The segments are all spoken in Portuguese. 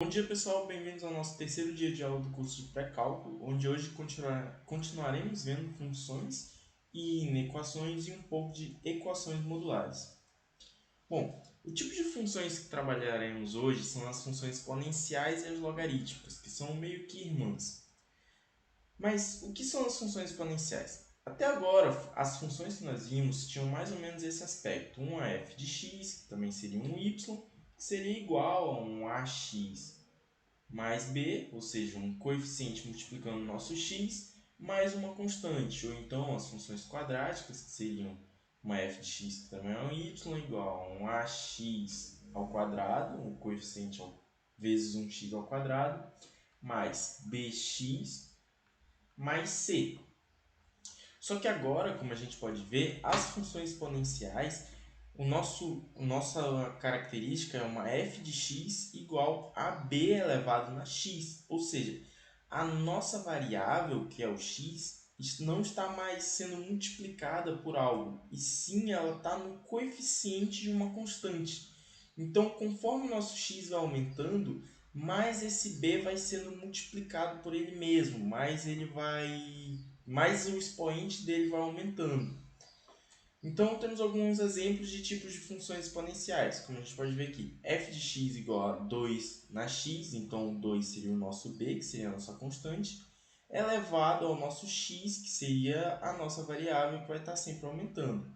Bom dia pessoal, bem-vindos ao nosso terceiro dia de aula do curso de pré-cálculo, onde hoje continuaremos vendo funções e inequações e um pouco de equações modulares. Bom, o tipo de funções que trabalharemos hoje são as funções exponenciais e as logarítmicas, que são meio que irmãs. Mas o que são as funções exponenciais? Até agora, as funções que nós vimos tinham mais ou menos esse aspecto. Um é f de x, que também seria um y, que seria igual a um ax mais b, ou seja, um coeficiente multiplicando o nosso x, mais uma constante, ou então as funções quadráticas, que seriam uma f de x, que também é um y, igual a um ax ao quadrado, um coeficiente vezes um x ao quadrado, mais bx mais c. Só que agora, como a gente pode ver, as funções exponenciais, nossa característica é uma f de x igual a b elevado na x. Ou seja, a nossa variável, que é o x, não está mais sendo multiplicada por algo, e sim ela está no coeficiente de uma constante. Então, conforme o nosso x vai aumentando, mais esse b vai sendo multiplicado por ele mesmo, mais o expoente dele vai aumentando. Então, temos alguns exemplos de tipos de funções exponenciais, como a gente pode ver aqui. F de x igual a 2 na x, então 2 seria o nosso b, que seria a nossa constante, elevado ao nosso x, que seria a nossa variável, que vai estar sempre aumentando.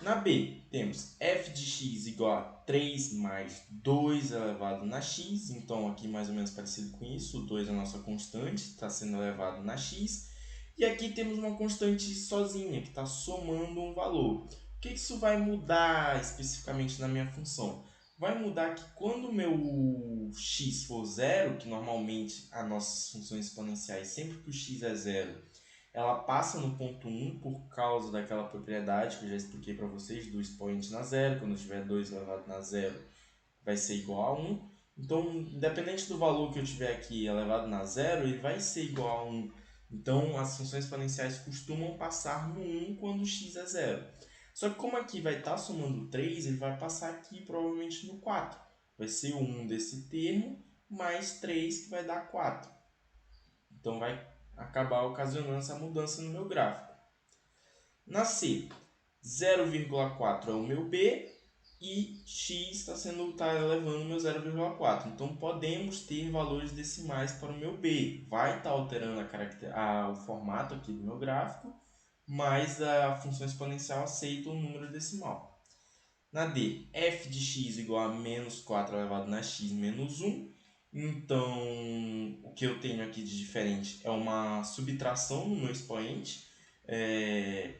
Na b, temos f de x igual a 3 mais 2 elevado na x, então aqui mais ou menos parecido com isso, o 2 é a nossa constante, está sendo elevado na x, e aqui temos uma constante sozinha, que está somando um valor. O que isso vai mudar especificamente na minha função? Vai mudar que quando o meu x for zero, que normalmente as nossas funções exponenciais, sempre que o x é zero, ela passa no ponto 1 por causa daquela propriedade que eu já expliquei para vocês, do expoente na zero. Quando tiver 2 elevado na zero, vai ser igual a 1. Então, independente do valor que eu tiver aqui elevado na zero, ele vai ser igual a 1. Então, as funções exponenciais costumam passar no 1 quando x é zero. Só que como aqui vai estar somando 3, ele vai passar aqui provavelmente no 4. Vai ser o 1 desse termo mais 3, que vai dar 4. Então, vai acabar ocasionando essa mudança no meu gráfico. Na C, 0,4 é o meu B e x está elevando o meu 0,4. Então, podemos ter valores decimais para o meu B. Vai estar alterando o formato aqui do meu gráfico, mas a função exponencial aceita o número decimal. Na D, f de x igual a menos 4 elevado na x menos 1. Então, o que eu tenho aqui de diferente é uma subtração no meu expoente.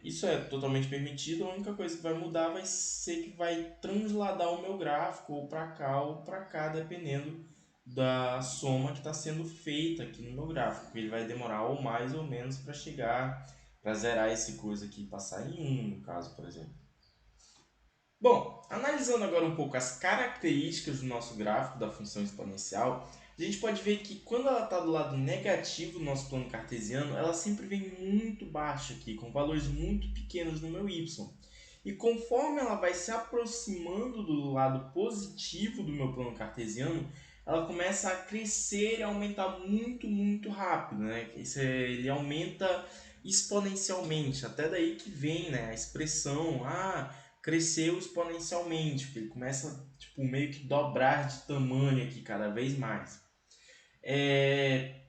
Isso é totalmente permitido, a única coisa que vai mudar vai ser que vai transladar o meu gráfico ou para cá ou para cá, dependendo da soma que está sendo feita aqui no meu gráfico. Ele vai demorar ou mais ou menos para chegar, para zerar esse coisa aqui e passar em 1, no caso, por exemplo. Bom, analisando agora um pouco as características do nosso gráfico da função exponencial, a gente pode ver que quando ela está do lado negativo do nosso plano cartesiano, ela sempre vem muito baixa aqui, com valores muito pequenos no meu y. E conforme ela vai se aproximando do lado positivo do meu plano cartesiano, ela começa a crescer e aumentar muito, muito rápido, né? Ele aumenta exponencialmente, até daí que vem, né, a expressão cresceu exponencialmente, porque ele começa meio que dobrar de tamanho aqui cada vez mais.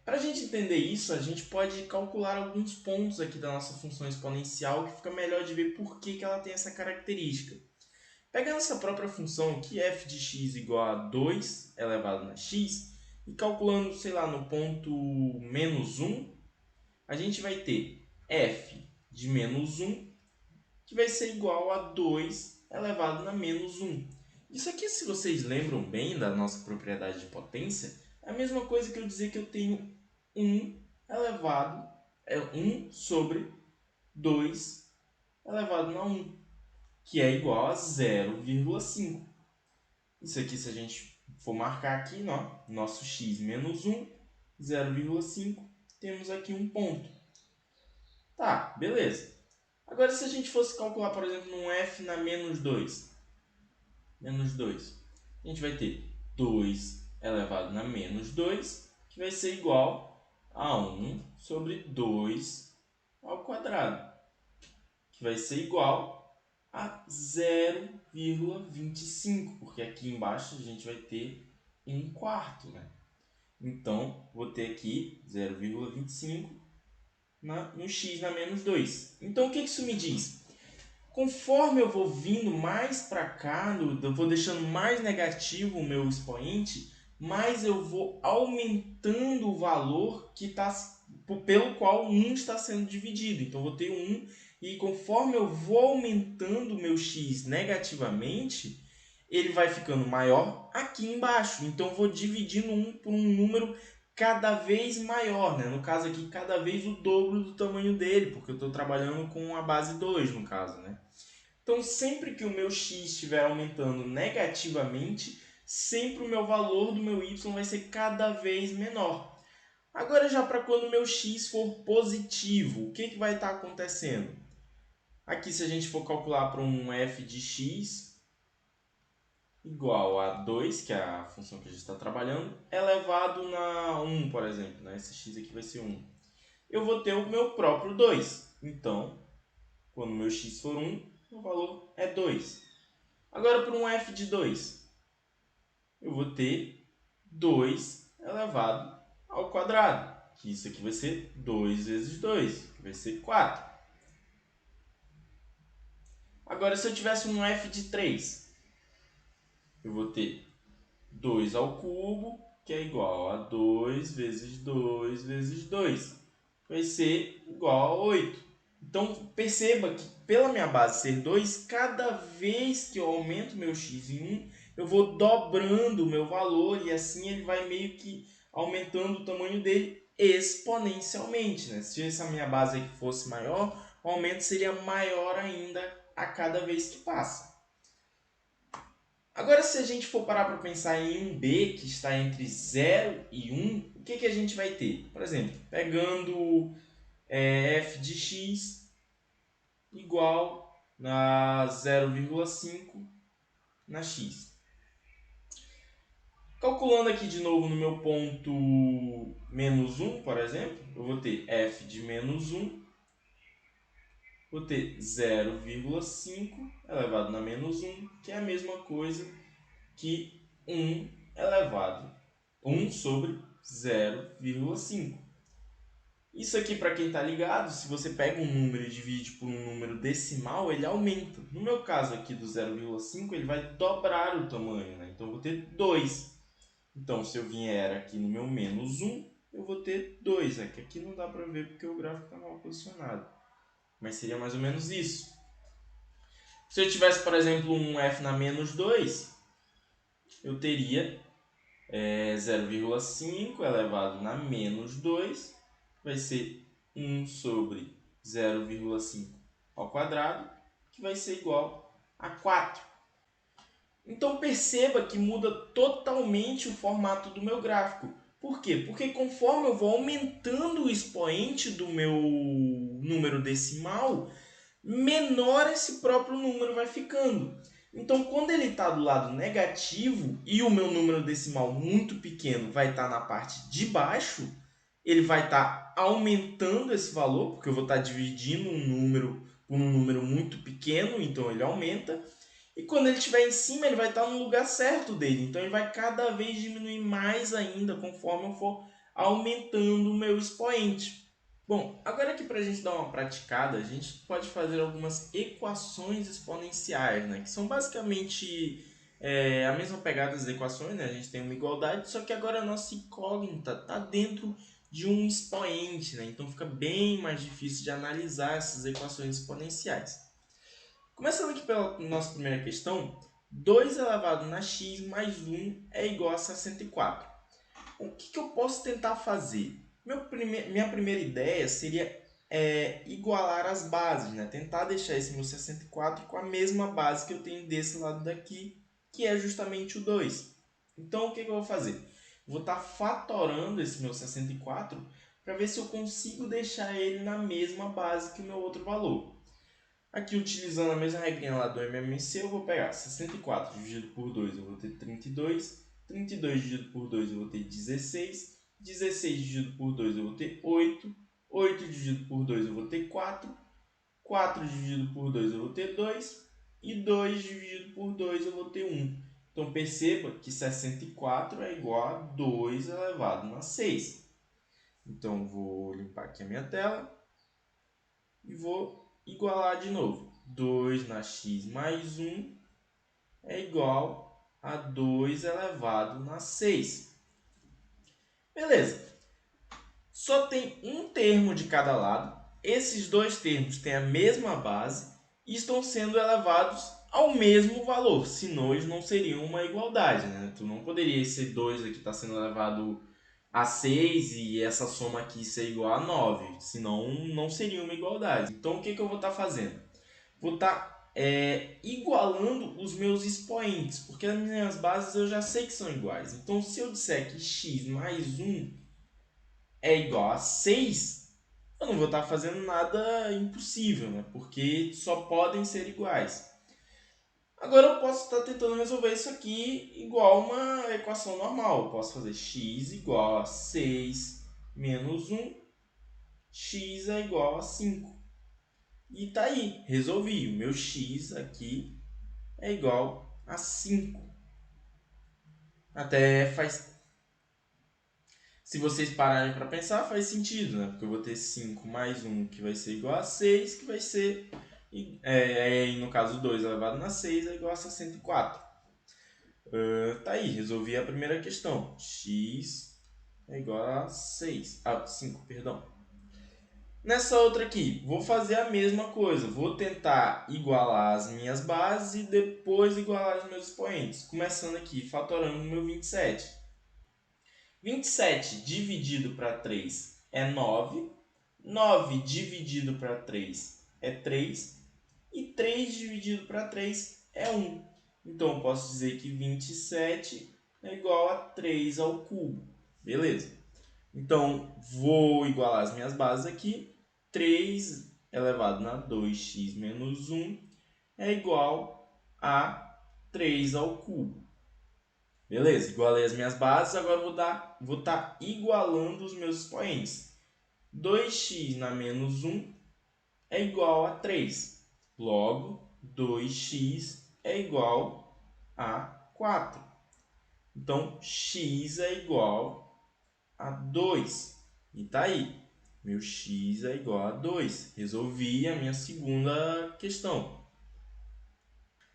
Para a gente entender isso, a gente pode calcular alguns pontos aqui da nossa função exponencial, que fica melhor de ver por que ela tem essa característica. Pegando essa própria função aqui, f de x igual a 2 elevado na x, e calculando, sei lá, no ponto menos 1, a gente vai ter f de menos 1, que vai ser igual a 2 elevado na menos 1. Isso aqui, se vocês lembram bem da nossa propriedade de potência, é a mesma coisa que eu dizer que eu tenho 1 elevado, 1 sobre 2 elevado na 1, que é igual a 0,5. Isso aqui, se a gente for marcar aqui, nosso x menos 1, 0,5, temos aqui um ponto. Tá, beleza. Agora, se a gente fosse calcular, por exemplo, um f na menos 2, a gente vai ter 2 elevado na menos 2, que vai ser igual a 1 sobre 2 ao quadrado, que vai ser igual a 0,25, porque aqui embaixo a gente vai ter 1/4, né? Então, vou ter aqui 0,25 no x na menos 2. Então, o que isso me diz? Conforme eu vou vindo mais para cá, eu vou deixando mais negativo o meu expoente, mais eu vou aumentando o valor pelo qual 1 está sendo dividido. Então, eu vou ter 1, e conforme eu vou aumentando o meu x negativamente, ele vai ficando maior aqui embaixo. Então, eu vou dividindo 1 por um número cada vez maior, né? No caso aqui, cada vez o dobro do tamanho dele, porque eu estou trabalhando com a base 2, no caso, né? Então, sempre que o meu x estiver aumentando negativamente, sempre o meu valor do meu y vai ser cada vez menor. Agora, já para quando o meu x for positivo, o que vai estar acontecendo? Aqui, se a gente for calcular para um f de x igual a 2, que é a função que a gente está trabalhando, elevado na 1, por exemplo, né? Esse x aqui vai ser 1. Eu vou ter o meu próprio 2. Então, quando o meu x for 1, o valor é 2. Agora, para um f de 2, eu vou ter 2 elevado ao quadrado, que isso aqui vai ser 2 vezes 2, que vai ser 4. Agora, se eu tivesse um f de 3, eu vou ter 2 ao cubo, que é igual a 2 vezes 2 vezes 2. Vai ser igual a 8. Então, perceba que pela minha base ser 2, cada vez que eu aumento meu x em 1, eu vou dobrando o meu valor e assim ele vai meio que aumentando o tamanho dele exponencialmente, né? Se essa minha base aqui fosse maior, o aumento seria maior ainda a cada vez que passa. Agora, se a gente for parar para pensar em um b que está entre 0 e 1, o que a gente vai ter? Por exemplo, pegando f de x igual a 0,5 na x. Calculando aqui de novo no meu ponto menos 1, por exemplo, eu vou ter f de menos 1, vou ter 0,5 elevado na menos 1, que é a mesma coisa que 1 elevado 1 sobre 0,5. Isso aqui, para quem está ligado, se você pega um número e divide por um número decimal, ele aumenta. No meu caso aqui do 0,5, ele vai dobrar o tamanho, né? Então, eu vou ter 2. Então, se eu vier aqui no meu menos 1, eu vou ter 2. É que aqui não dá para ver porque o gráfico está mal posicionado. Mas seria mais ou menos isso. Se eu tivesse, por exemplo, um f na menos 2, eu teria 0,5 elevado na menos 2, vai ser 1 sobre 0,5 ao quadrado, que vai ser igual a 4. Então perceba que muda totalmente o formato do meu gráfico. Por quê? Porque conforme eu vou aumentando o expoente do meu número decimal, menor esse próprio número vai ficando. Então, quando ele está do lado negativo e o meu número decimal muito pequeno vai estar na parte de baixo, ele vai estar aumentando esse valor, porque eu vou estar dividindo um número por um número muito pequeno, então ele aumenta. E quando ele estiver em cima, ele vai estar no lugar certo dele. Então, ele vai cada vez diminuir mais ainda conforme eu for aumentando o meu expoente. Bom, agora aqui para a gente dar uma praticada, a gente pode fazer algumas equações exponenciais, né? Que são basicamente a mesma pegada das equações, né? A gente tem uma igualdade, só que agora a nossa incógnita está dentro de um expoente, né? Então fica bem mais difícil de analisar essas equações exponenciais. Começando aqui pela nossa primeira questão, 2 elevado na x mais 1 é igual a 64. O que eu posso tentar fazer? Minha primeira ideia seria igualar as bases, né? Tentar deixar esse meu 64 com a mesma base que eu tenho desse lado daqui, que é justamente o 2. Então, o que eu vou fazer? Vou estar fatorando esse meu 64 para ver se eu consigo deixar ele na mesma base que o meu outro valor. Aqui, utilizando a mesma regrinha lá do MMC, eu vou pegar 64 dividido por 2, eu vou ter 32. 32 dividido por 2 eu vou ter 16. 16 dividido por 2 eu vou ter 8. 8 dividido por 2 eu vou ter 4. 4 dividido por 2 eu vou ter 2. E 2 dividido por 2 eu vou ter 1. Então perceba que 64 é igual a 2 elevado a 6. Então vou limpar aqui a minha tela e vou igualar de novo. 2 na x mais 1 é igual a 2 elevado a 6. Beleza. Só tem um termo de cada lado. Esses dois termos têm a mesma base e estão sendo elevados ao mesmo valor, senão eles não seriam uma igualdade, né? Tu não poderia ser 2 aqui estar sendo elevado a 6 e essa soma aqui ser igual a 9, senão não seria uma igualdade. Então o que eu vou estar fazendo? Vou estar igualando os meus expoentes, porque as minhas bases eu já sei que são iguais. Então se eu disser que x mais 1 é igual a 6, eu não vou estar fazendo nada impossível, né? Porque só podem ser iguais. Agora eu posso estar tentando resolver isso aqui igual uma equação normal. Eu posso fazer x igual a 6 menos 1, x é igual a 5. E tá aí, resolvi. O meu x aqui é igual a 5. Até faz... Se vocês pararem para pensar, faz sentido, né? Porque eu vou ter 5 mais 1, que vai ser igual a 6, que vai ser... no caso, 2 elevado a 6 é igual a 64. Tá aí, resolvi a primeira questão. X é igual a 6. 5, perdão. Nessa outra aqui, vou fazer a mesma coisa. Vou tentar igualar as minhas bases e depois igualar os meus expoentes. Começando aqui, fatorando o meu 27. 27 dividido para 3 é 9. 9 dividido para 3 é 3. E 3 dividido para 3 é 1. Então, eu posso dizer que 27 é igual a 3 ao cubo. Beleza. Então, vou igualar as minhas bases aqui. 3 elevado a 2x menos 1 é igual a 3 ao cubo. Beleza, igualei as minhas bases, agora vou estar igualando os meus expoentes. 2x na menos 1 é igual a 3. Logo, 2x é igual a 4. Então, x é igual a 2. E tá aí. Meu x é igual a 2. Resolvi a minha segunda questão.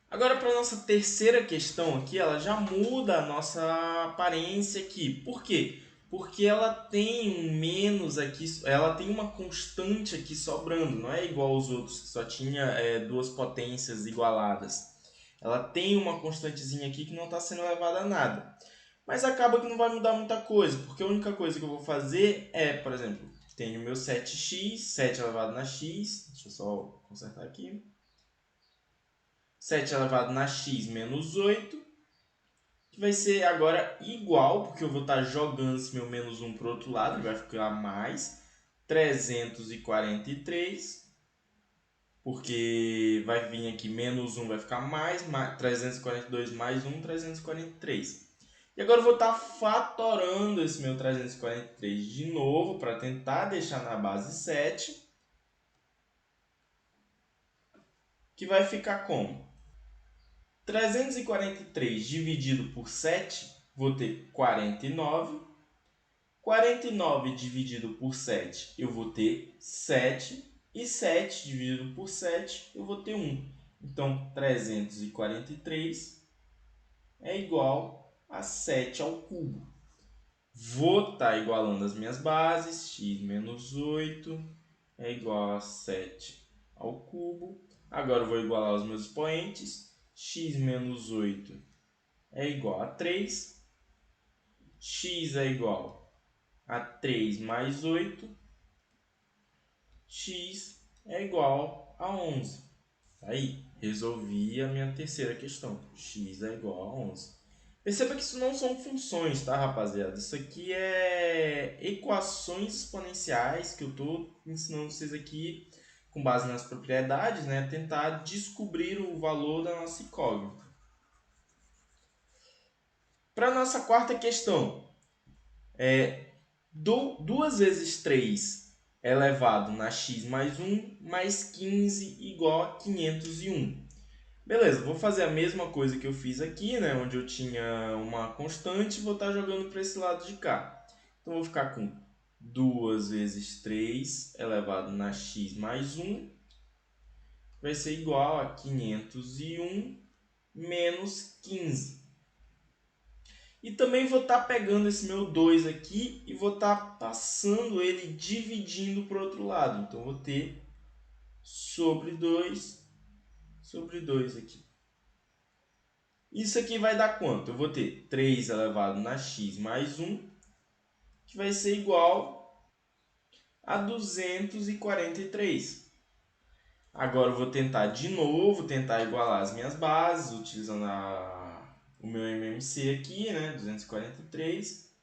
Agora, para a nossa terceira questão aqui, ela já muda a nossa aparência aqui. Por quê? Porque ela tem um menos aqui, ela tem uma constante aqui sobrando. Não é igual aos outros, que só tinha duas potências igualadas. Ela tem uma constantezinha aqui que não está sendo elevada a nada. Mas acaba que não vai mudar muita coisa, porque a única coisa que eu vou fazer é, por exemplo, tenho o meu 7x, 7 elevado a x, deixa eu só consertar aqui. 7 elevado a x menos 8, que vai ser agora igual, porque eu vou estar jogando esse meu menos 1 para o outro lado, ele vai ficar mais 343, porque vai vir aqui menos 1, vai ficar mais 342 mais 1, 343. E agora eu vou estar fatorando esse meu 343 de novo, para tentar deixar na base 7, que vai ficar como? 343 dividido por 7, vou ter 49. 49 dividido por 7, eu vou ter 7. E 7 dividido por 7, eu vou ter 1. Então, 343 é igual a 7 ao cubo. Vou estar igualando as minhas bases. X menos 8 é igual a 7 ao cubo. Agora eu vou igualar os meus expoentes. X menos 8 é igual a 3. X é igual a 3 mais 8. X é igual a 11. Aí, resolvi a minha terceira questão. X é igual a 11. Perceba que isso não são funções, tá, rapaziada? Isso aqui é equações exponenciais que eu estou ensinando vocês aqui com base nas propriedades, né? Tentar descobrir o valor da nossa incógnita. Para a nossa quarta questão, 2 vezes 3 elevado na x mais 1 mais 15 igual a 501. Beleza, vou fazer a mesma coisa que eu fiz aqui, né? Onde eu tinha uma constante, vou estar jogando para esse lado de cá. Então, vou ficar com 2 vezes 3 elevado na x mais 1 vai ser igual a 501 menos 15. E também vou estar pegando esse meu 2 aqui e vou estar passando ele dividindo para o outro lado. Então, vou ter sobre 2 aqui. Isso aqui vai dar quanto? Eu vou ter 3 elevado na x mais 1, que vai ser igual a 243. Agora eu vou tentar de novo, tentar igualar as minhas bases, utilizando o meu MMC aqui, né? 243.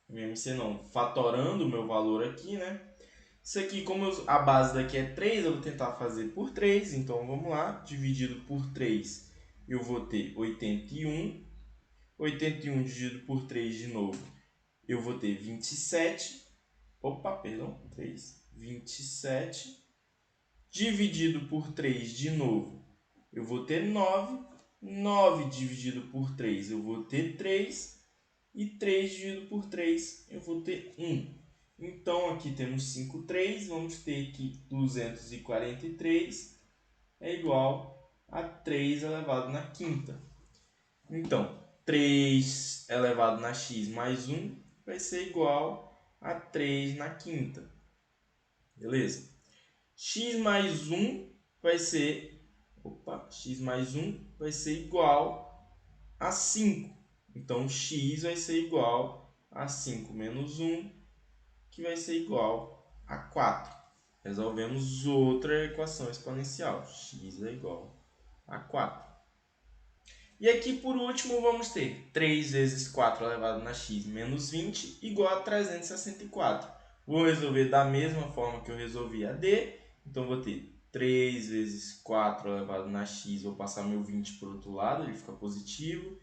MMC não, fatorando o meu valor aqui, né? Isso aqui, como a base daqui é 3, eu vou tentar fazer por 3. Então, vamos lá. Dividido por 3, eu vou ter 81. 81 dividido por 3 de novo, eu vou ter 27. Opa, perdão, 3. 27. Dividido por 3 de novo, eu vou ter 9. 9 dividido por 3, eu vou ter 3. E 3 dividido por 3, eu vou ter 1. Então, aqui temos 5, 3. Vamos ter que 243 é igual a 3 elevado na quinta. Então, 3 elevado na x mais 1 vai ser igual a 3 na quinta. Beleza? X mais 1 vai ser... x mais 1 vai ser igual a 5. Então, x vai ser igual a 5 menos 1, que vai ser igual a 4. Resolvemos outra equação exponencial. X é igual a 4. E aqui, por último, vamos ter 3 vezes 4 elevado na x menos 20 igual a 364. Vou resolver da mesma forma que eu resolvi a D. Então, vou ter 3 vezes 4 elevado na x, vou passar meu 20 para o outro lado, ele fica positivo.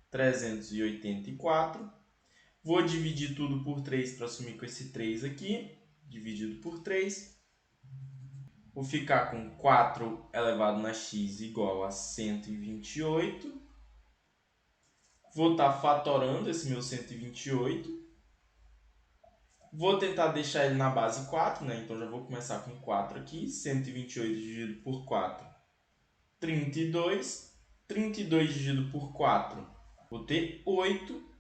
384. Vou dividir tudo por 3 para sumir com esse 3 aqui. Dividido por 3. Vou ficar com 4 elevado na x igual a 128. Vou estar fatorando esse meu 128. Vou tentar deixar ele na base 4, né? Então, já vou começar com 4 aqui. 128 dividido por 4, 32. 32 dividido por 4, vou ter 8.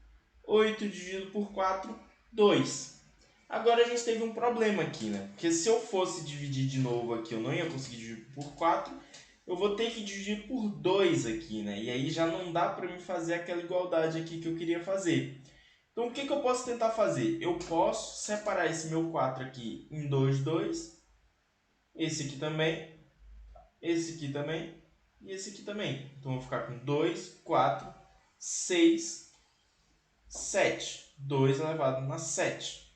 8 dividido por 4, 2. Agora, a gente teve um problema aqui, né? Porque se eu fosse dividir de novo aqui, eu não ia conseguir dividir por 4. Eu vou ter que dividir por 2 aqui, né? E aí já não dá para mim fazer aquela igualdade aqui que eu queria fazer. Então, o que eu posso tentar fazer? Eu posso separar esse meu 4 aqui em 2, 2. Esse aqui também. Esse aqui também. E esse aqui também. Então, eu vou ficar com 2, 4, 6, 7. 2 elevado na 7.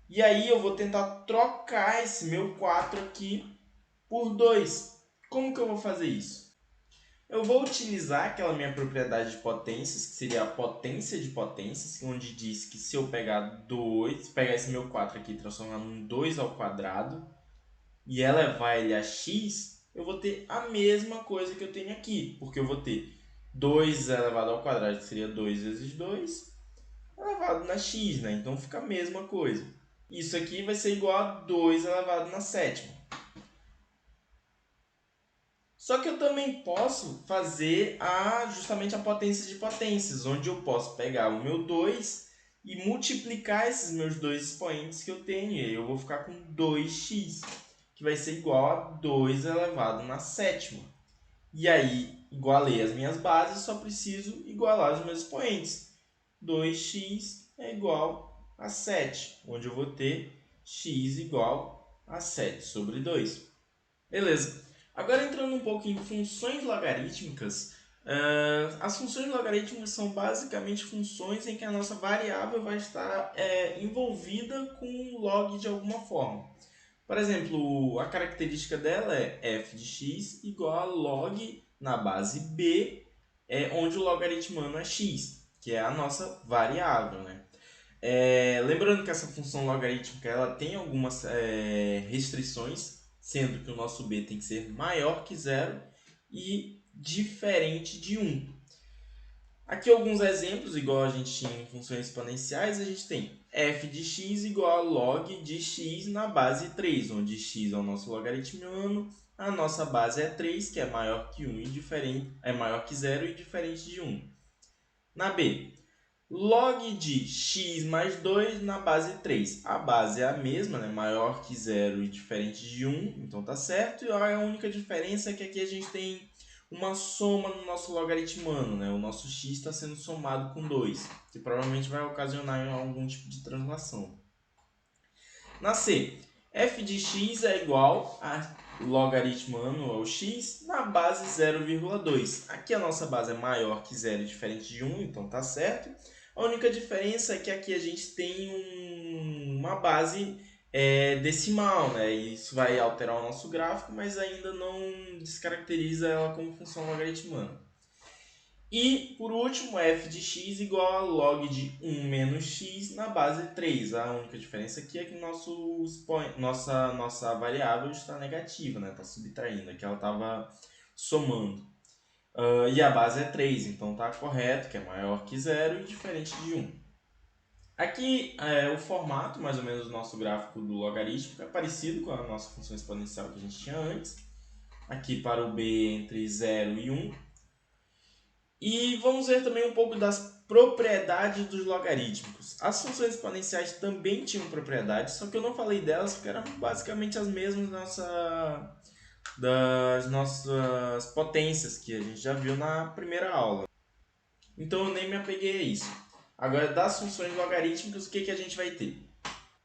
E aí, eu vou tentar trocar esse meu 4 aqui por 2. Como que eu vou fazer isso? Eu vou utilizar aquela minha propriedade de potências, que seria a potência de potências, onde diz que se eu pegar esse meu 4 aqui e transformar num 2 ao quadrado e elevar ele a x, eu vou ter a mesma coisa que eu tenho aqui, porque eu vou ter 2 elevado ao quadrado, que seria 2 vezes 2, elevado na x, né? Então fica a mesma coisa. Isso aqui vai ser igual a 2 elevado na sétima. Só que eu também posso fazer justamente a potência de potências, onde eu posso pegar o meu 2 e multiplicar esses meus dois expoentes que eu tenho. E aí eu vou ficar com 2x, que vai ser igual a 2 elevado na sétima. E aí, igualei as minhas bases, só preciso igualar os meus expoentes. 2x é igual a 7, onde eu vou ter x igual a 7 sobre 2. Beleza. Agora, entrando um pouco em funções logarítmicas, as funções logarítmicas são basicamente funções em que a nossa variável vai estar envolvida com um log de alguma forma. Por exemplo, a característica dela é f de x igual a log na base b, onde o logaritmano é x. que é a nossa variável, né? Lembrando que essa função logarítmica ela tem algumas restrições, sendo que o nosso b tem que ser maior que zero e diferente de 1. Aqui alguns exemplos, igual a gente tinha em funções exponenciais, a gente tem f de x igual a log de x na base 3, onde x é o nosso logaritmiano, a nossa base é 3, que é maior que 1 e é maior que 0 e diferente de 1. Na b, log de x mais 2 na base 3. A base é a mesma, né? Maior que 0 e diferente de 1, então tá certo. E a única diferença é que aqui a gente tem uma soma no nosso logaritmano, né? O nosso x está sendo somado com 2, que provavelmente vai ocasionar algum tipo de translação. Na C, f de x é igual a logaritmano ao x na base 0,2. Aqui a nossa base é maior que 0 e diferente de 1, então tá certo. A única diferença é que aqui a gente tem uma base decimal, né? E isso vai alterar o nosso gráfico, mas ainda não descaracteriza ela como função logaritmana. E, por último, f de x igual a log de 1 menos x na base 3. A única diferença aqui é que nossa variável está negativa, né? Está subtraindo, aqui ela estava somando. E a base é 3, então está correto, que é maior que 0 e diferente de 1. Aqui, o formato, mais ou menos, do nosso gráfico do logarítmico é parecido com a nossa função exponencial que a gente tinha antes. Aqui para o b entre 0 e 1. E vamos ver também um pouco das propriedades dos logarítmicos. As funções exponenciais também tinham propriedades, só que eu não falei delas porque eram basicamente as mesmas das nossas potências que a gente já viu na primeira aula. Então eu nem me apeguei a isso. Agora, das funções logarítmicas, o que a gente vai ter?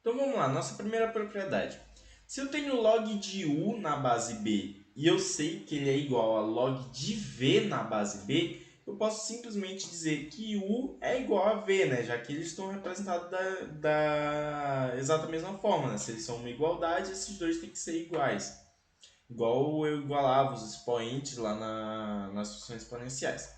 Então vamos lá, nossa primeira propriedade. Se eu tenho log de u na base b e eu sei que ele é igual a log de v na base b, eu posso simplesmente dizer que u é igual a v, né? Já que eles estão representados da exata mesma forma, né? Se eles são uma igualdade, esses dois têm que ser iguais. Igual eu igualava os expoentes lá nas funções exponenciais.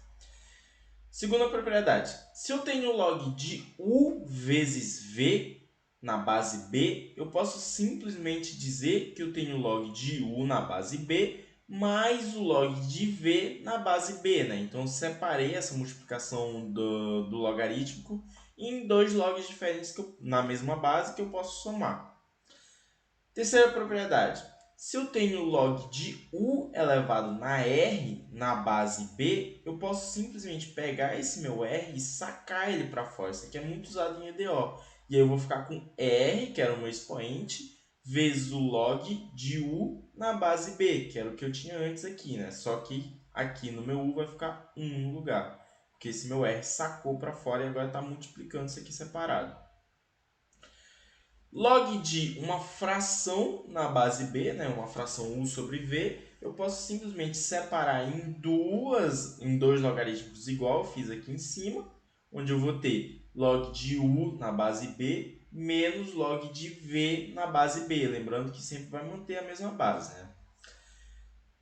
Segunda propriedade. Se eu tenho log de u vezes v na base b, eu posso simplesmente dizer que eu tenho log de u na base b mais o log de v na base b, né? Então, eu separei essa multiplicação do logarítmico em dois logs diferentes na mesma base que eu posso somar. Terceira propriedade. Se eu tenho log de u elevado na r na base b, eu posso simplesmente pegar esse meu r e sacar ele para fora. Isso aqui é muito usado em EDO. E aí eu vou ficar com r, que era o meu expoente, vezes o log de u na base b, que era o que eu tinha antes aqui, né? Só que aqui no meu u vai ficar 1 no lugar. Porque esse meu r sacou para fora e agora está multiplicando isso aqui separado. Log de uma fração na base b, né, uma fração u sobre v, eu posso simplesmente separar em dois logaritmos igual, fiz aqui em cima, onde eu vou ter log de u na base b menos log de v na base b, lembrando que sempre vai manter a mesma base, né?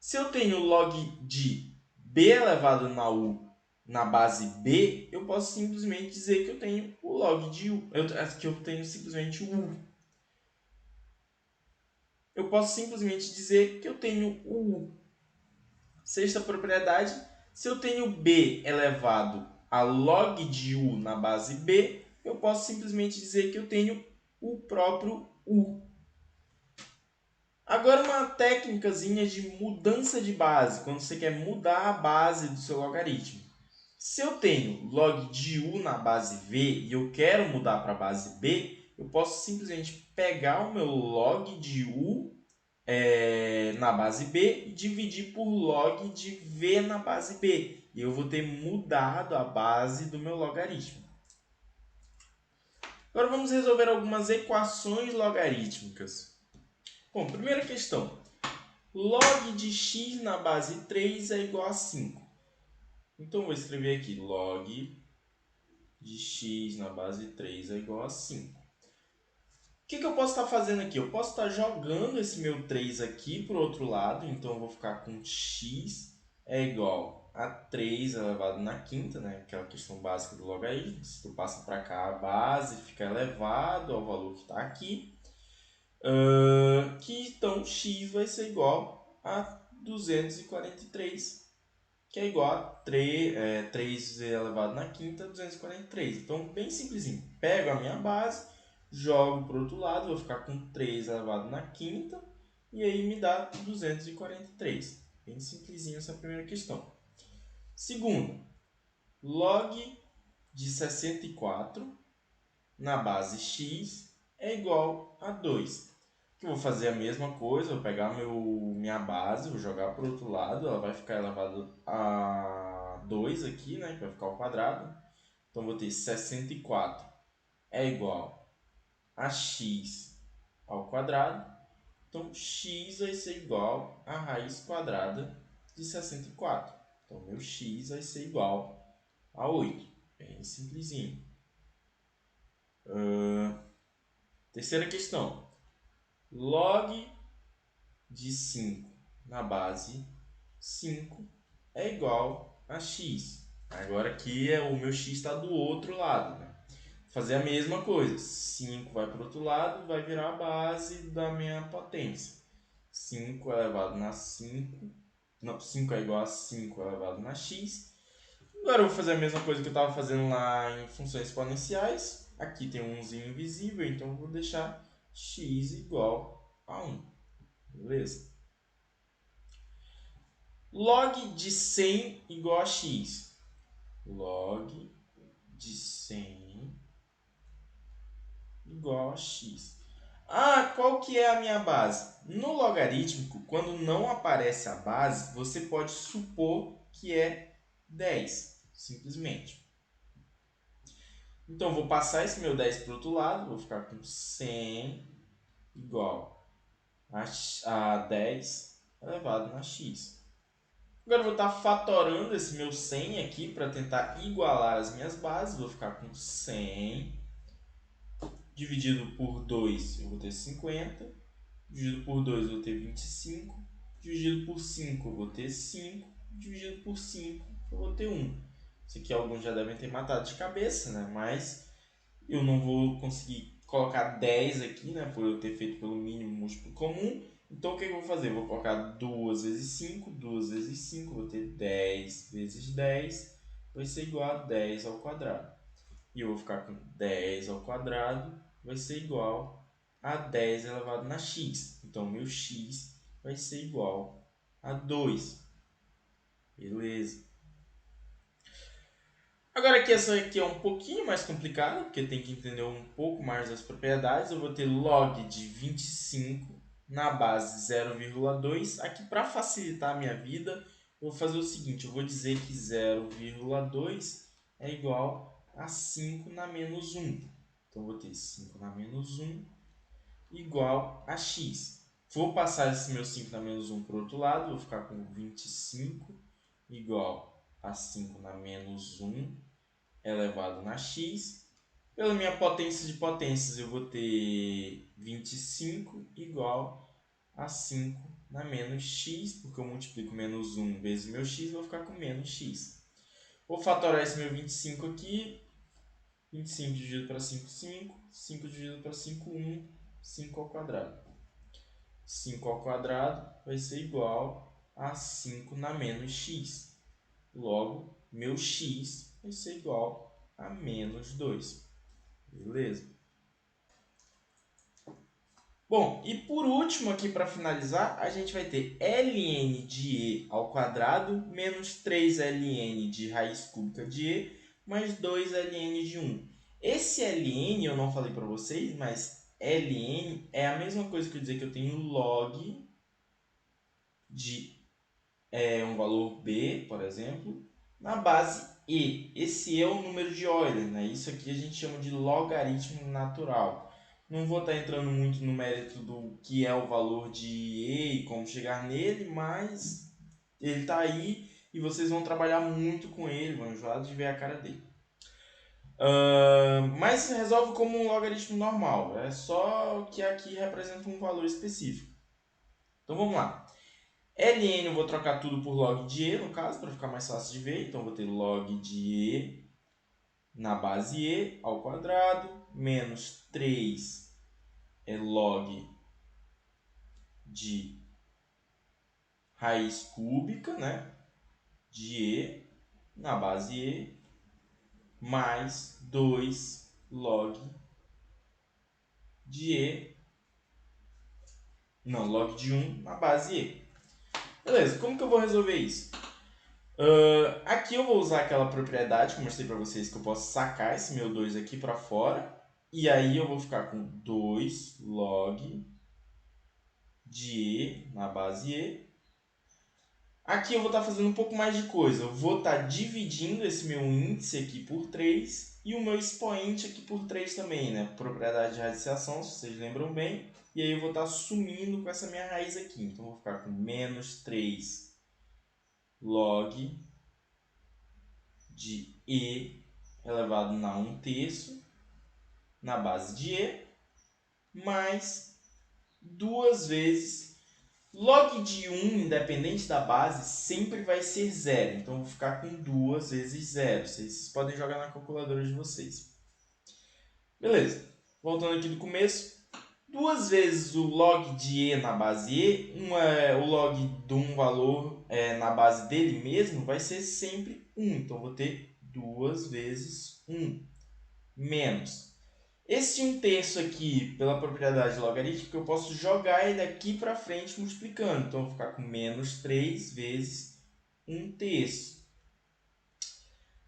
Se eu tenho log de b elevado na u na base b, eu posso simplesmente dizer que eu tenho o log de u, que eu tenho simplesmente o u. Eu posso simplesmente dizer que eu tenho o u. Sexta propriedade, se eu tenho b elevado a log de u na base b, eu posso simplesmente dizer que eu tenho o próprio u. Agora uma técnicazinha de mudança de base, quando você quer mudar a base do seu logaritmo. Se eu tenho log de u na base v e eu quero mudar para a base b, eu posso simplesmente pegar o meu log de u na base b e dividir por log de v na base b. E eu vou ter mudado a base do meu logaritmo. Agora vamos resolver algumas equações logarítmicas. Bom, primeira questão. Log de x na base 3 é igual a 5. Então, eu vou escrever aqui log de x na base 3 é igual a 5. O que eu posso estar fazendo aqui? Eu posso estar jogando esse meu 3 aqui para o outro lado. Então, eu vou ficar com x é igual a 3 elevado na quinta, né? Aquela questão básica do logaritmo. Se tu passa para cá, a base fica elevado ao valor que está aqui. Que então x vai ser igual a 243, que é igual a 3 elevado na quinta, 243. Então, bem simplesinho. Pego a minha base, jogo para o outro lado, vou ficar com 3 elevado na quinta, e aí me dá 243. Bem simplesinho essa primeira questão. Segunda, log de 64 na base x é igual a 2. Eu vou fazer a mesma coisa, vou pegar minha base, vou jogar para o outro lado, ela vai ficar elevada a 2 aqui, né, que vai ficar ao quadrado. Então, vou ter 64 é igual a x ao quadrado. Então, x vai ser igual a raiz quadrada de 64. Então, meu x vai ser igual a 8. Bem simplesinho. Terceira questão. Log de 5 na base 5 é igual a x. Agora aqui o meu x está do outro lado, né? Fazer a mesma coisa. 5 vai para o outro lado, vai virar a base da minha potência. 5 elevado na 5. Não, 5 é igual a 5 elevado na x. Agora eu vou fazer a mesma coisa que eu estava fazendo lá em funções exponenciais. Aqui tem um zinho invisível, então eu vou deixar x igual a 1. Beleza? Log de 100 igual a x. Log de 100 igual a x. Qual que é a minha base? No logarítmico, quando não aparece a base, você pode supor que é 10, simplesmente. Então, vou passar esse meu 10 para o outro lado, vou ficar com 100 igual a 10 elevado na x. Agora eu vou estar fatorando esse meu 100 aqui para tentar igualar as minhas bases. Vou ficar com 100 dividido por 2, eu vou ter 50. Dividido por 2, eu vou ter 25. Dividido por 5, eu vou ter 5. Dividido por 5, eu vou ter 1. Isso aqui alguns já devem ter matado de cabeça, né? Mas eu não vou conseguir colocar 10 aqui, né? Por eu ter feito pelo mínimo múltiplo comum. Então, o que eu vou fazer? Eu vou colocar 2 vezes 5. 2 vezes 5, vou ter 10 vezes 10. Vai ser igual a 10 ao quadrado. E eu vou ficar com 10 ao quadrado. Vai ser igual a 10 elevado na x. Então, meu x vai ser igual a 2. Beleza. Agora aqui, essa aqui é um pouquinho mais complicada, porque tem que entender um pouco mais das propriedades. Eu vou ter log de 25 na base 0,2. Aqui, para facilitar a minha vida, eu vou fazer o seguinte. Eu vou dizer que 0,2 é igual a 5 na menos 1. Então, eu vou ter 5 na menos 1 igual a x. Vou passar esse meu 5 na menos 1 para o outro lado. Vou ficar com 25 igual a 5 na menos 1 elevado na x. Pela minha potência de potências, eu vou ter 25 igual a 5 na menos x, porque eu multiplico menos 1 vezes meu x, vou ficar com menos x. Vou fatorar esse meu 25 aqui. 25 dividido para 5, 5. 5 dividido para 5, 1. 5 ao quadrado. 5 ao quadrado vai ser igual a 5 na menos x. Logo, meu x vai ser igual a menos 2. Beleza? Bom, e por último aqui para finalizar, a gente vai ter ln de e ao quadrado menos 3ln de raiz cúbica de e mais 2ln de 1. Esse ln eu não falei para vocês, mas ln é a mesma coisa que eu dizer que eu tenho log de um valor b, por exemplo, na base e. Esse é o número de Euler, né? Isso aqui a gente chama de logaritmo natural. Não vou estar entrando muito no mérito do que é o valor de e como chegar nele, mas ele está aí e vocês vão trabalhar muito com ele, vão enjoar de ver a cara dele. Mas resolve como um logaritmo normal, é só que aqui representa um valor específico. Então vamos lá. ln eu vou trocar tudo por log de e, no caso, para ficar mais fácil de ver. Então, eu vou ter log de e na base e ao quadrado, menos 3 é log de raiz cúbica, né, de e na base e, mais 2 log de e, não, log de 1 na base e. Beleza, como que eu vou resolver isso? Aqui eu vou usar aquela propriedade que eu mostrei para vocês, que eu posso sacar esse meu 2 aqui para fora. E aí eu vou ficar com 2 log de e na base e. Aqui eu vou estar fazendo um pouco mais de coisa. Eu vou estar dividindo esse meu índice aqui por 3 e o meu expoente aqui por 3 também, né? Propriedade de radiciação, se vocês lembram bem. E aí eu vou estar sumindo com essa minha raiz aqui. Então eu vou ficar com menos 3 log de e elevado na 1/3 na base de e, mais 2 vezes log de 1, independente da base, sempre vai ser 0. Então, eu vou ficar com 2 vezes 0. Vocês podem jogar na calculadora de vocês. Beleza. Voltando aqui do começo. 2 vezes o log de e na base e, o log de um valor na base dele mesmo, vai ser sempre 1. Então, eu vou ter 2 vezes 1 menos. Esse 1/3 aqui, pela propriedade logarítmica, eu posso jogar ele daqui para frente multiplicando. Então, eu vou ficar com menos 3 vezes 1/3.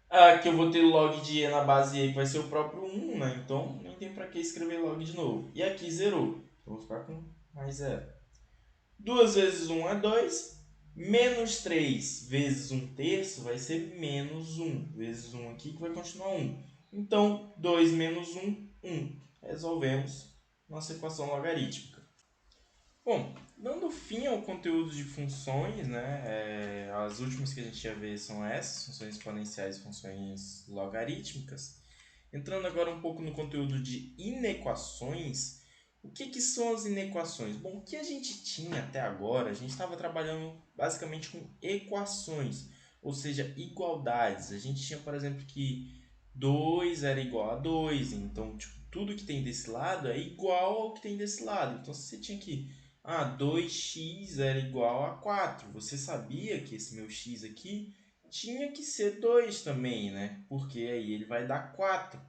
Aqui eu vou ter log de e na base e, que vai ser o próprio 1, né? Então, nem tem para que escrever log de novo. E aqui zerou. Então, eu vou ficar com mais 0. 2 vezes 1 é 2. Menos 3 vezes 1/3 vai ser menos 1. Vezes 1 aqui, que vai continuar 1. Então, 2 menos 1, 1. Resolvemos nossa equação logarítmica. Bom, dando fim ao conteúdo de funções, né, as últimas que a gente ia ver são essas, funções exponenciais e funções logarítmicas. Entrando agora um pouco no conteúdo de inequações, o que são as inequações? Bom, o que a gente tinha até agora, a gente estava trabalhando basicamente com equações, ou seja, igualdades. A gente tinha, por exemplo, que 2 era igual a 2, então tipo, tudo que tem desse lado é igual ao que tem desse lado. Então, se você tinha que 2x era igual a 4, você sabia que esse meu x aqui tinha que ser 2 também, né? Porque aí ele vai dar 4.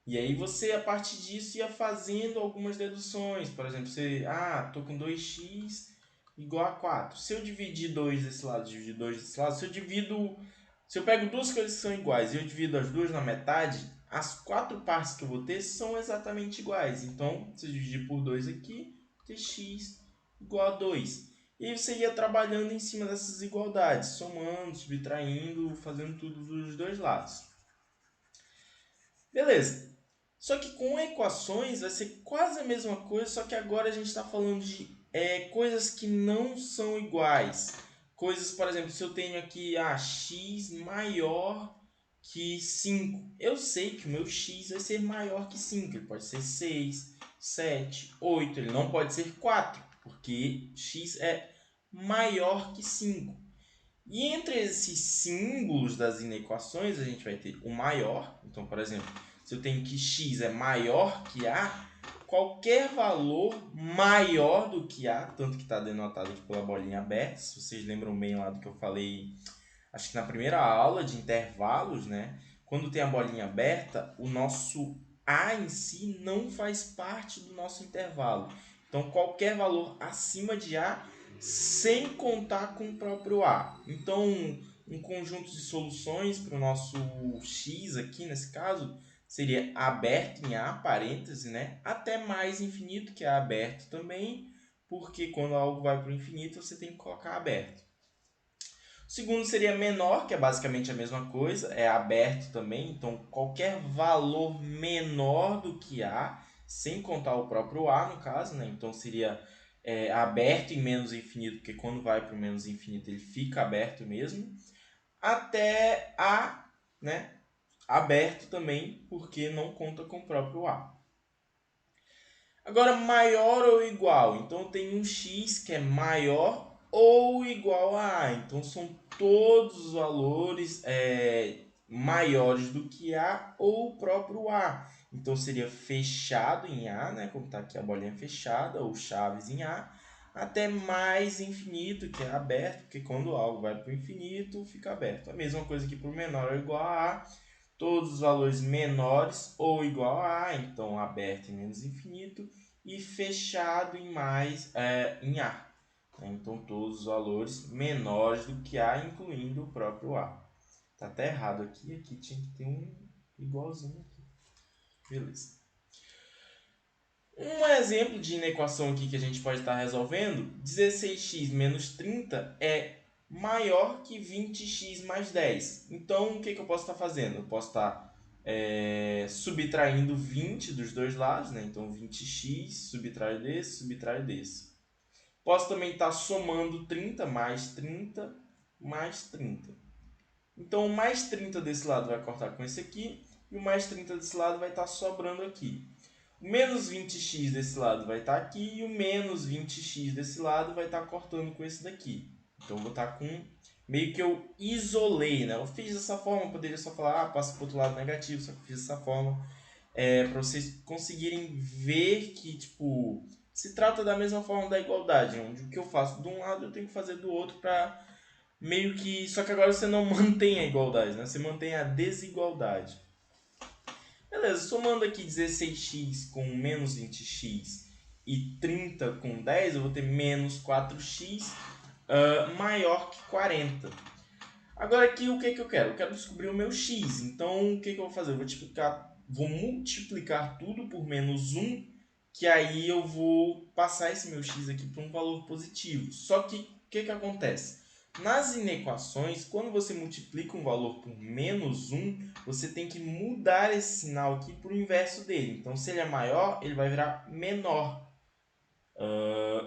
E aí você, a partir disso, ia fazendo algumas deduções. Por exemplo, você, tô com 2x igual a 4. Se eu dividir 2 desse lado, dividir 2 desse lado, se eu pego duas coisas que são iguais e eu divido as duas na metade, as 4 partes que eu vou ter são exatamente iguais. Então, se eu dividir por 2 aqui, vou ter x igual a 2. E aí você ia trabalhando em cima dessas igualdades, somando, subtraindo, fazendo tudo dos dois lados. Beleza. Só que com equações vai ser quase a mesma coisa, só que agora a gente está falando de coisas que não são iguais. Coisas, por exemplo, se eu tenho aqui x maior que 5. Eu sei que o meu x vai ser maior que 5. Ele pode ser 6, 7, 8. Ele não pode ser 4, porque x é maior que 5. E entre esses símbolos das inequações, a gente vai ter o maior. Então, por exemplo, se eu tenho que x é maior que a, qualquer valor maior do que a, tanto que está denotado aqui pela bolinha aberta, se vocês lembram bem lá do que eu falei, acho que na primeira aula de intervalos, né? Quando tem a bolinha aberta, o nosso a em si não faz parte do nosso intervalo. Então, qualquer valor acima de a, sem contar com o próprio a. Então, um conjunto de soluções para o nosso x aqui, nesse caso, seria aberto em a, parêntese, né? Até mais infinito, que é aberto também, porque quando algo vai para o infinito, você tem que colocar aberto. O segundo seria menor, que é basicamente a mesma coisa, é aberto também, então qualquer valor menor do que a, sem contar o próprio a no caso, né? Então seria aberto em menos infinito, porque quando vai para o menos infinito ele fica aberto mesmo, até a, né? Aberto também, porque não conta com o próprio a. Agora, maior ou igual, então tem um x que é maior ou igual a A. Então, são todos os valores maiores do que A ou o próprio A. Então, seria fechado em A, né? Como está aqui a bolinha fechada, ou chaves em A, até mais infinito, que é aberto, porque quando algo vai para o infinito, fica aberto. A mesma coisa que para o menor ou igual a A, todos os valores menores ou igual a A, então aberto em menos infinito, e fechado em mais em A. Então, todos os valores menores do que A, incluindo o próprio A. Tá até errado aqui, aqui tinha que ter um igualzinho aqui. Beleza. Um exemplo de inequação aqui que a gente pode estar resolvendo, 16x menos 30 é maior que 20x mais 10. Então, o que eu posso estar fazendo? Eu posso estar subtraindo 20 dos dois lados, né? Então, 20x subtrai desse. Posso também estar somando 30 mais 30 mais 30. Então, o mais 30 desse lado vai cortar com esse aqui, e o mais 30 desse lado vai estar sobrando aqui. O menos 20x desse lado vai estar aqui, e o menos 20x desse lado vai estar cortando com esse daqui. Então, eu vou estar com... meio que eu isolei, né? Eu fiz dessa forma, poderia só falar, passa para o outro lado negativo, só que eu fiz dessa forma para vocês conseguirem ver que, tipo, se trata da mesma forma da igualdade, onde o que eu faço de um lado eu tenho que fazer do outro para meio que... Só que agora você não mantém a igualdade, né? Você mantém a desigualdade. Beleza, somando aqui 16x com menos 20x e 30 com 10, eu vou ter menos 4x maior que 40. Agora aqui o que eu quero? Eu quero descobrir o meu x. Então o que eu vou fazer? Eu vou multiplicar tudo por menos 1, que aí eu vou passar esse meu x aqui para um valor positivo. Só que o que acontece? Nas inequações, quando você multiplica um valor por menos 1, você tem que mudar esse sinal aqui para o inverso dele. Então, se ele é maior, ele vai virar menor.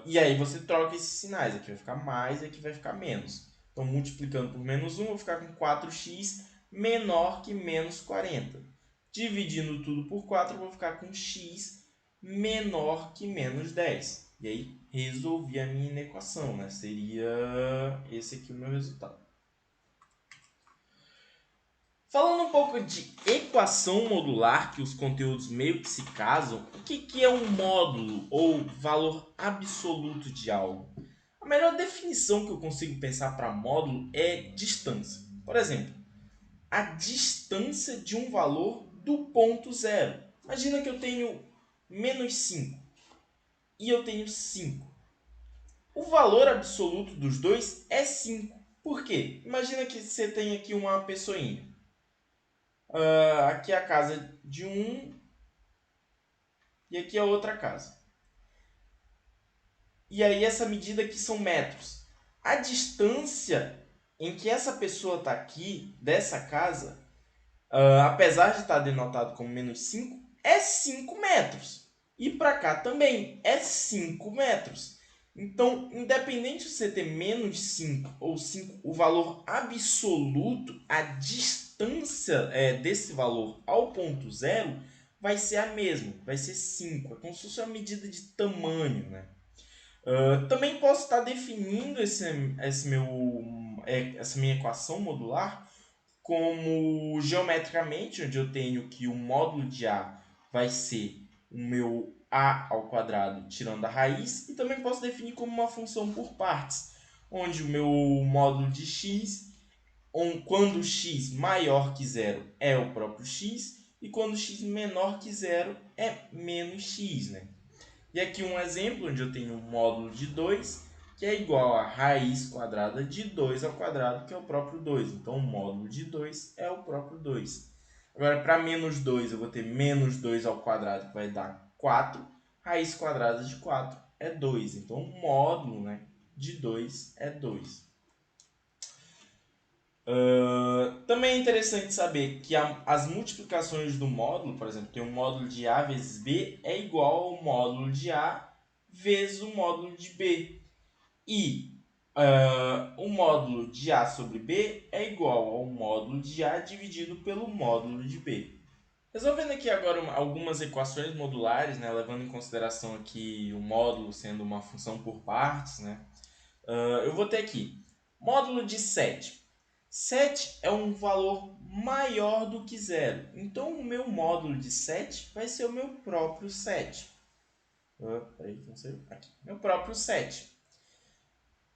E aí você troca esses sinais. Aqui vai ficar mais e aqui vai ficar menos. Então, multiplicando por menos 1, eu vou ficar com 4x menor que menos 40. Dividindo tudo por 4, eu vou ficar com x menor que menos 10. E aí, resolvi a minha inequação, né? Seria esse aqui o meu resultado. Falando um pouco de equação modular, que os conteúdos meio que se casam, o que é um módulo ou valor absoluto de algo? A melhor definição que eu consigo pensar para módulo é distância. Por exemplo, a distância de um valor do ponto zero. Imagina que eu tenho menos 5 e eu tenho 5. O valor absoluto dos dois é 5. Por quê? Imagina que você tem aqui uma pessoinha. Aqui é a casa de um e aqui é a outra casa. E aí essa medida aqui são metros. A distância em que essa pessoa está aqui, dessa casa, apesar de estar denotado como menos 5, é 5 metros. E para cá também é 5 metros. Então, independente de você ter menos 5 ou 5, o valor absoluto, a distância desse valor ao ponto zero vai ser a mesma, vai ser 5. É como se fosse uma medida de tamanho, né? Também posso estar definindo essa minha equação modular como geometricamente, onde eu tenho que o módulo de A vai ser o meu A ao quadrado tirando a raiz, e também posso definir como uma função por partes, onde o meu módulo de x, quando x maior que zero é o próprio x, e quando x menor que zero é menos x, né? E aqui um exemplo onde eu tenho um módulo de 2, que é igual a raiz quadrada de 2 ao quadrado, que é o próprio 2. Então, o módulo de 2 é o próprio 2. Agora, para menos 2, eu vou ter menos 2 ao quadrado, que vai dar 4. Raiz quadrada de 4 é 2. Então, o módulo, né, de 2 é 2. Também é interessante saber que as multiplicações do módulo, por exemplo, tem um módulo de A vezes B é igual ao módulo de A vezes o módulo de B. E o módulo de A sobre B é igual ao módulo de A dividido pelo módulo de B. Resolvendo aqui agora algumas equações modulares, né, levando em consideração aqui o módulo sendo uma função por partes, né? Eu vou ter aqui, módulo de 7. 7 é um valor maior do que zero. Então, o meu módulo de 7 vai ser o meu próprio 7. Peraí, não sei. Aqui. Meu próprio 7.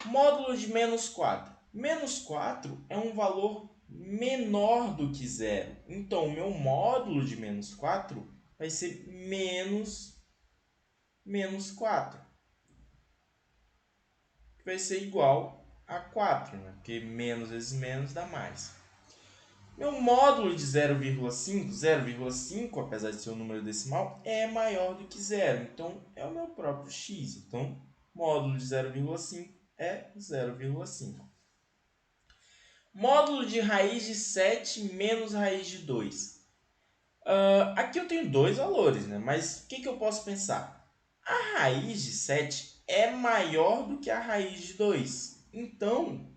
Módulo de menos 4. Menos 4 é um valor menor do que zero. Então, o meu módulo de menos 4 vai ser menos 4. Que vai ser igual a 4, né? Porque menos vezes menos dá mais. Meu módulo de 0,5, 0,5, apesar de ser um número decimal, é maior do que zero. Então, é o meu próprio x. Então, módulo de 0,5 é 0,5. Módulo de raiz de 7 menos raiz de 2. Aqui eu tenho dois valores, né? Mas o que eu posso pensar? A raiz de 7 é maior do que a raiz de 2. Então,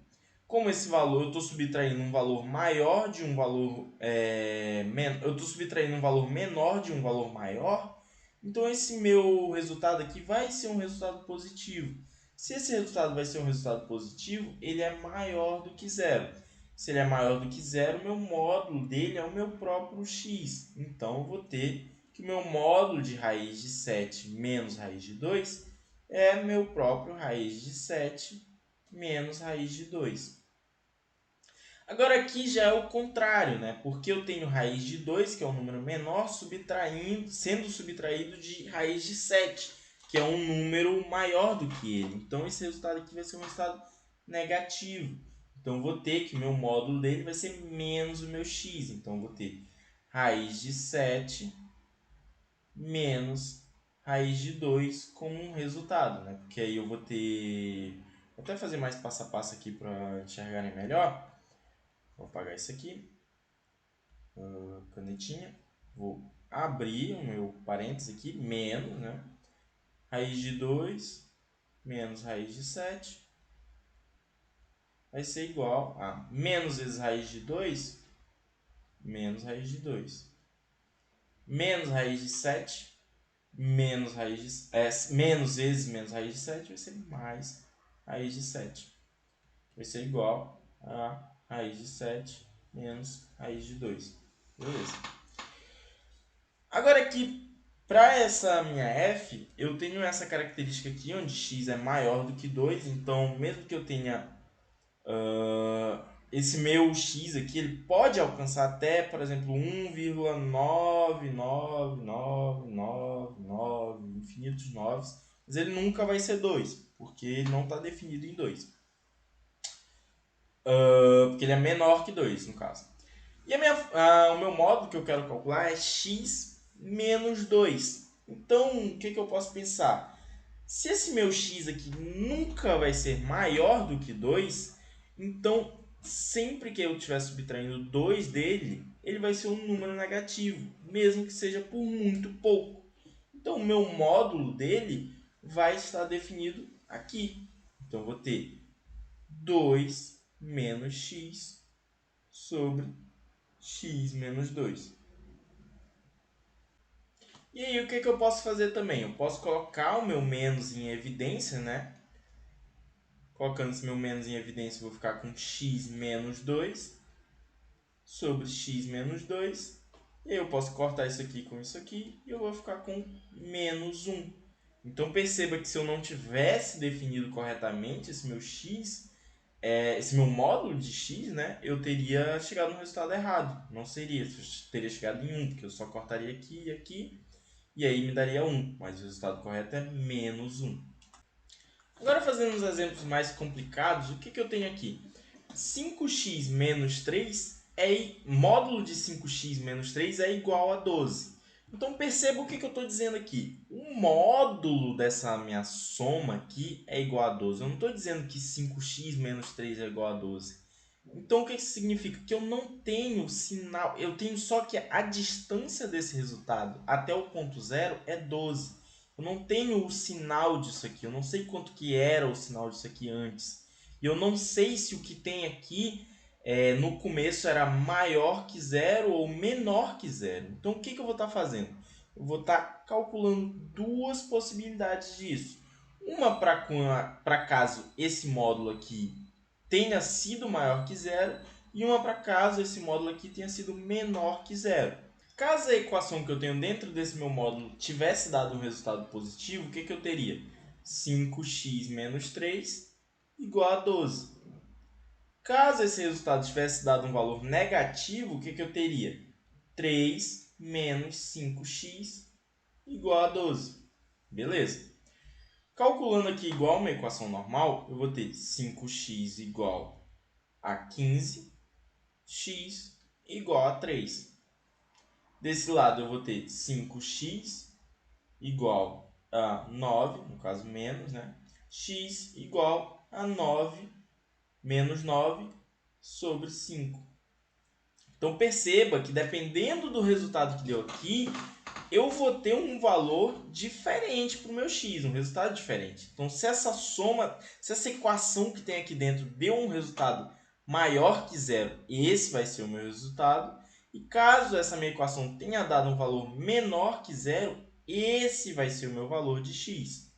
como esse valor, eu estou subtraindo um valor maior de um valor eu estou subtraindo um valor menor de um valor maior, então esse meu resultado aqui vai ser um resultado positivo. Se esse resultado vai ser um resultado positivo, ele é maior do que zero. Se ele é maior do que zero, meu módulo dele é o meu próprio x. Então eu vou ter que o meu módulo de raiz de 7 menos raiz de 2 é meu próprio raiz de 7 menos raiz de 2. Agora aqui já é o contrário, né? Porque eu tenho raiz de 2, que é um número menor, sendo subtraído de raiz de 7, que é um número maior do que ele. Então esse resultado aqui vai ser um resultado negativo. Então eu vou ter que o meu módulo dele vai ser menos o meu x. Então eu vou ter raiz de 7 menos raiz de 2 como um resultado, né? Porque aí eu vou ter... Vou até fazer mais passo a passo aqui para enxergarem melhor. Vou apagar isso aqui, canetinha. Vou abrir o meu parênteses aqui, menos, né? Raiz de 2 menos raiz de 7 vai ser igual a menos vezes raiz de 2 menos raiz de 2. Menos raiz de 7 menos raiz de menos vezes menos raiz de 7 vai ser mais raiz de 7. Vai ser igual a raiz de 7 menos raiz de 2. Beleza. Agora aqui, para essa minha f, eu tenho essa característica aqui, onde x é maior do que 2. Então, mesmo que eu tenha esse meu x aqui, ele pode alcançar até, por exemplo, 1,99999, infinitos 9, mas ele nunca vai ser 2, porque ele não está definido em 2. Porque ele é menor que 2, no caso. E o meu módulo que eu quero calcular é x menos 2. Então, o que eu posso pensar? Se esse meu x aqui nunca vai ser maior do que 2, então sempre que eu estiver subtraindo 2 dele, ele vai ser um número negativo, mesmo que seja por muito pouco. Então, o meu módulo dele vai estar definido aqui. Então, eu vou ter 2 menos x sobre x menos 2. E aí, o que eu posso fazer também? Eu posso colocar o meu menos em evidência, né? Colocando esse meu menos em evidência, eu vou ficar com x menos 2 sobre x menos 2. E aí eu posso cortar isso aqui com isso aqui e eu vou ficar com menos 1. Então perceba que se eu não tivesse definido corretamente esse meu x, esse meu módulo de x, né, eu teria chegado no resultado errado. Não seria, eu teria chegado em 1, porque eu só cortaria aqui e aqui, e aí me daria 1. Mas o resultado correto é menos 1. Agora, fazendo uns exemplos mais complicados, o que eu tenho aqui? 5x menos 3 módulo de 5x menos 3 é igual a 12. Então, perceba o que eu estou dizendo aqui. O módulo dessa minha soma aqui é igual a 12. Eu não estou dizendo que 5x menos 3 é igual a 12. Então, o que isso significa? Que eu não tenho sinal, eu tenho só que a distância desse resultado até o ponto zero é 12. Eu não tenho o sinal disso aqui, eu não sei quanto que era o sinal disso aqui antes. E eu não sei se o que tem aqui no começo era maior que zero ou menor que zero. Então, o que eu vou estar fazendo? Eu vou estar calculando duas possibilidades disso. uma para caso esse módulo aqui tenha sido maior que zero e uma para caso esse módulo aqui tenha sido menor que zero. Caso a equação que eu tenho dentro desse meu módulo tivesse dado um resultado positivo, o que eu teria? 5x menos 3 igual a 12. Caso esse resultado tivesse dado um valor negativo, o que eu teria? 3 menos 5x igual a 12. Beleza. Calculando aqui igual a uma equação normal, eu vou ter 5x igual a 15, x igual a 3. Desse lado eu vou ter 5x igual a 9, no caso menos, né? X igual a 9 menos 9 sobre 5. Então perceba que dependendo do resultado que deu aqui, eu vou ter um valor diferente para o meu x, um resultado diferente. Então se essa equação que tem aqui dentro deu um resultado maior que zero, esse vai ser o meu resultado. E caso essa minha equação tenha dado um valor menor que zero, esse vai ser o meu valor de x.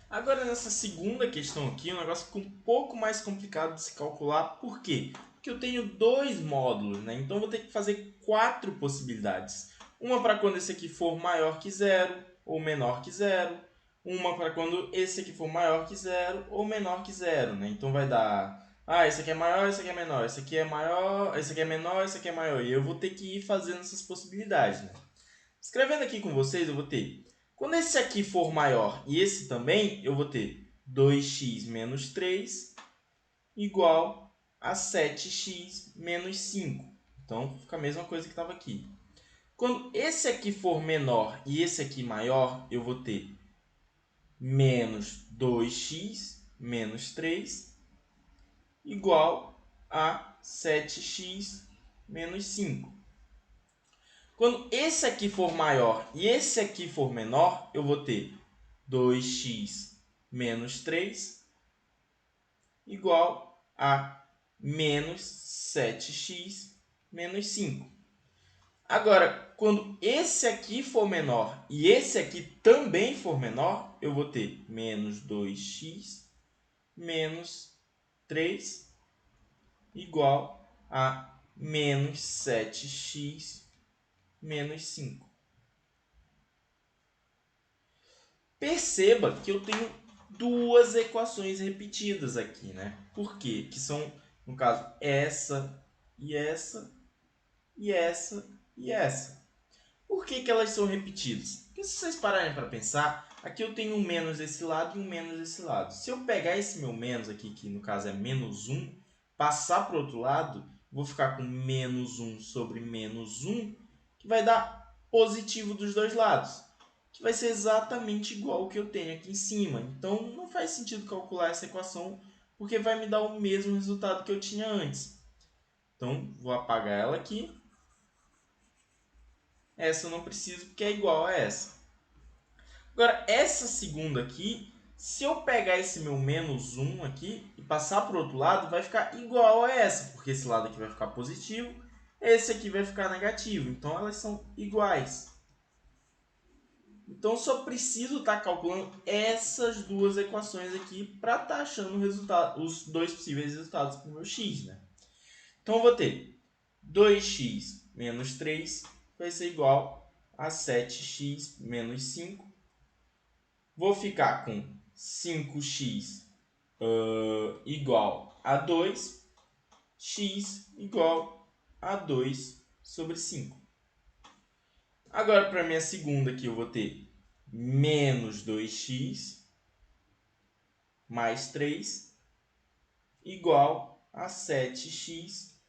Agora, nessa segunda questão aqui, o negócio fica um pouco mais complicado de se calcular. Por quê? Porque eu tenho dois módulos, né? Então, eu vou ter que fazer 4 possibilidades. Uma para quando esse aqui for maior que zero ou menor que zero. Uma para quando esse aqui for maior que zero ou menor que zero, né? Então, vai dar... esse aqui é maior, esse aqui é menor. Esse aqui é maior, esse aqui é menor, esse aqui é maior. E eu vou ter que ir fazendo essas possibilidades, né? Escrevendo aqui com vocês, eu vou ter... Quando esse aqui for maior e esse também, eu vou ter 2x menos 3 igual a 7x menos 5. Então, fica a mesma coisa que estava aqui. Quando esse aqui for menor e esse aqui maior, eu vou ter menos 2x menos 3 igual a 7x menos 5. Quando esse aqui for maior e esse aqui for menor, eu vou ter 2x menos 3 igual a menos 7x menos 5. Agora, quando esse aqui for menor e esse aqui também for menor, eu vou ter menos 2x menos 3 igual a menos 7x menos 5. Perceba que eu tenho duas equações repetidas aqui, né? Por quê? Que são, no caso, essa e essa e essa e essa. Por que elas são repetidas? Porque se vocês pararem para pensar, aqui eu tenho um menos desse lado e um menos desse lado. Se eu pegar esse meu menos aqui, que no caso é menos 1, passar para o outro lado, vou ficar com menos 1 sobre menos 1, que vai dar positivo dos dois lados, que vai ser exatamente igual ao que eu tenho aqui em cima. Então, não faz sentido calcular essa equação, porque vai me dar o mesmo resultado que eu tinha antes. Então, vou apagar ela aqui. Essa eu não preciso, porque é igual a essa. Agora, essa segunda aqui, se eu pegar esse meu menos 1 aqui e passar para o outro lado, vai ficar igual a essa, porque esse lado aqui vai ficar positivo, esse aqui vai ficar negativo. Então, elas são iguais. Então, só preciso estar calculando essas duas equações aqui para estar achando os dois possíveis resultados para o meu x, né? Então, eu vou ter 2x menos 3 vai ser igual a 7x menos 5. Vou ficar com 5x igual a 2, x igual a 2 sobre 5. Agora, para a minha segunda aqui, eu vou ter menos 2x mais 3 igual a 7x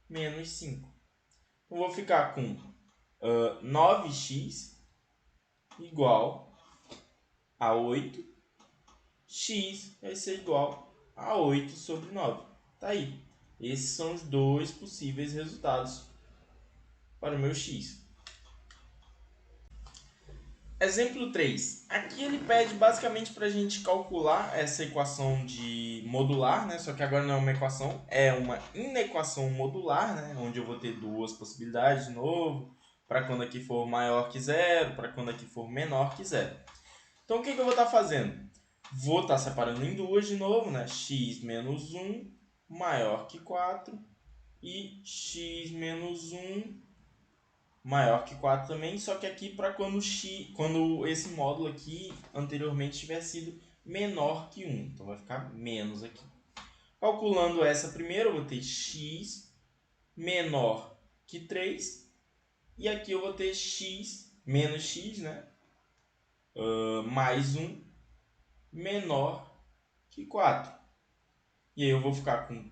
menos 5. Eu vou ficar com 9x igual a 8. X vai ser igual a 8 sobre 9. Tá aí. Esses são os dois possíveis resultados para o meu x. Exemplo 3. Aqui ele pede basicamente para a gente calcular essa equação de modular, né? Só que agora não é uma equação, é uma inequação modular, né? Onde eu vou ter duas possibilidades de novo, para quando aqui for maior que zero, para quando aqui for menor que zero. Então, o que eu vou estar fazendo? Vou estar separando em duas de novo, né? X menos 1 maior que 4 e x menos 1 maior que 4 também, só que aqui para quando esse módulo aqui anteriormente tiver sido menor que 1. Então vai ficar menos aqui. Calculando essa primeiro, eu vou ter x menor que 3. E aqui eu vou ter x menos x, né? Mais 1 menor que 4. E aí eu vou ficar com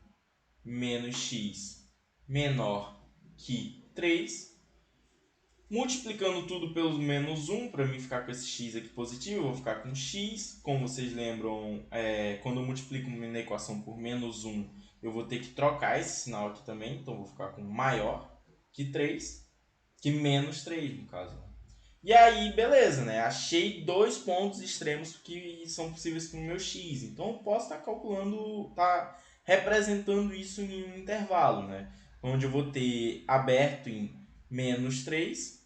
menos x menor que 3. Multiplicando tudo pelo menos 1, para mim ficar com esse x aqui positivo, eu vou ficar com x. Como vocês lembram, quando eu multiplico na equação por menos 1, eu vou ter que trocar esse sinal aqui também. Então, eu vou ficar com maior que 3, que menos 3, no caso. E aí, beleza, né? Achei dois pontos extremos que são possíveis para o meu x. Então, eu posso estar calculando, representando isso em um intervalo, né? Onde eu vou ter aberto em menos 3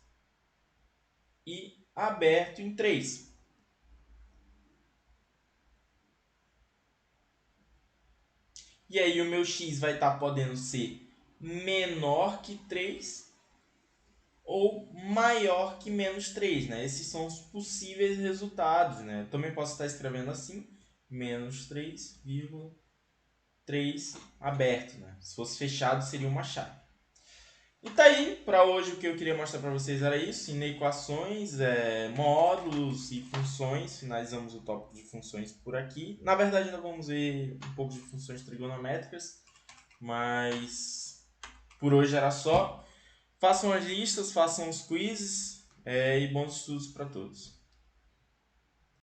e aberto em 3. E aí o meu x vai estar podendo ser menor que 3 ou maior que menos 3, né? Esses são os possíveis resultados, né? Eu também posso estar escrevendo assim, menos 3,3 aberto, né? Se fosse fechado, seria uma chave. E tá aí, para hoje o que eu queria mostrar para vocês era isso, em equações, módulos e funções. Finalizamos o tópico de funções por aqui. Na verdade ainda vamos ver um pouco de funções trigonométricas, mas por hoje era só. Façam as listas, façam os quizzes e bons estudos para todos.